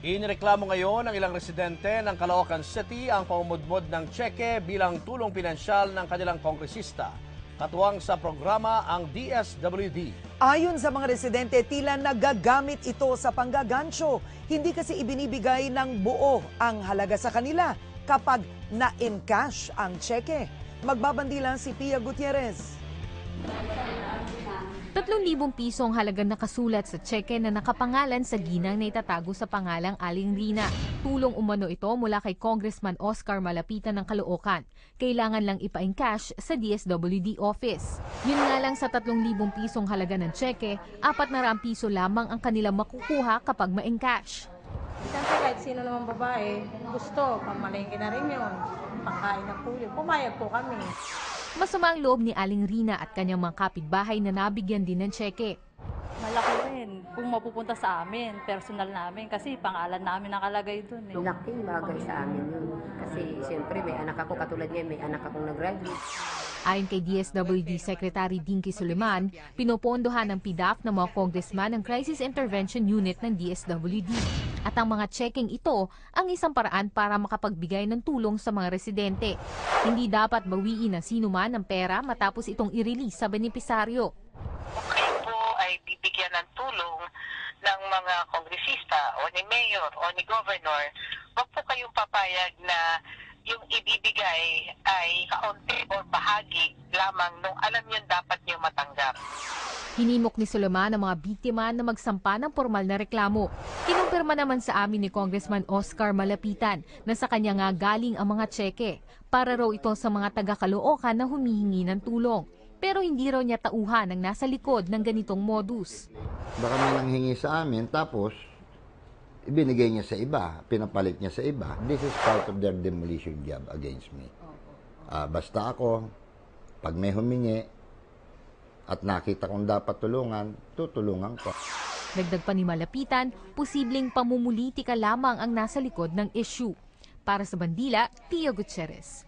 Inireklamo ngayon ng ilang residente ng Caloocan City ang pamumudmod ng tseke bilang tulong pinansyal ng kanilang kongresista. Katuwang sa programa ang DSWD. Ayon sa mga residente, tila nagagamit ito sa panggagancho. Hindi kasi ibinibigay ng buo ang halaga sa kanila kapag na-encash ang tseke. Magbabandila si Pia Gutierrez. 3,000 pisong halagang nakasulat sa tseke na nakapangalan sa ginang na itatago sa pangalang Aling Rina. Tulong umano ito mula kay Congressman Oscar Malapitan ng Caloocan. Kailangan lang ipa-encash sa DSWD office. Yun nga lang sa 3,000 pisong halaga ng tseke, 400 piso lamang ang kanilang makukuha kapag ma-encash. Siyempre kahit sino naman babae, gusto, pamalengke na rin yun, pangkain ng puyo, pumayag po kami. Masama ang loob ni Aling Rina at kanyang mga kapitbahay na nabigyan din ng tseke. Malaki rin kung mapupunta sa amin, personal namin, kasi pangalan namin nakalagay doon. Laking bagay sa amin yun. Kasi siyempre may anak ako, katulad ngayon may anak akong nag-graduate. Ayon kay DSWD Secretary Dinky Suleman, pinopondohan ng PDAF ng mga congressman ang Crisis Intervention Unit ng DSWD. At ang mga checking ito ang isang paraan para makapagbigay ng tulong sa mga residente. Hindi dapat bawiin ng sinuman ng pera matapos itong i-release sa benepisaryo. Kung kayo po ay bibigyan ng tulong ng mga kongresista o ni mayor o ni governor, wag po kayong papayag na yung ibibigay ay kaunti o bahagi lamang nung alam nyo dapat nyo matanggap. Hinimok ni Suleman ang mga biktima na magsampa ng formal na reklamo. Kinumpirma naman sa amin ni Congressman Oscar Malapitan na sa kanya nga galing ang mga tseke para raw ito sa mga taga-Caloocan na humihingi ng tulong. Pero hindi raw niya tauhan ang nasa likod ng ganitong modus. Baka may nanghingi sa amin tapos ibinigay niya sa iba, pinapalit niya sa iba. This is part of their demolition job against me. Basta ako, pag may humingi at nakita kong dapat tulungan, tutulungan ko. Dagdag pa ni Malapitan, posibleng pamumulitika lamang ang nasa likod ng issue. Para sa Bandila, Pia Gutierrez.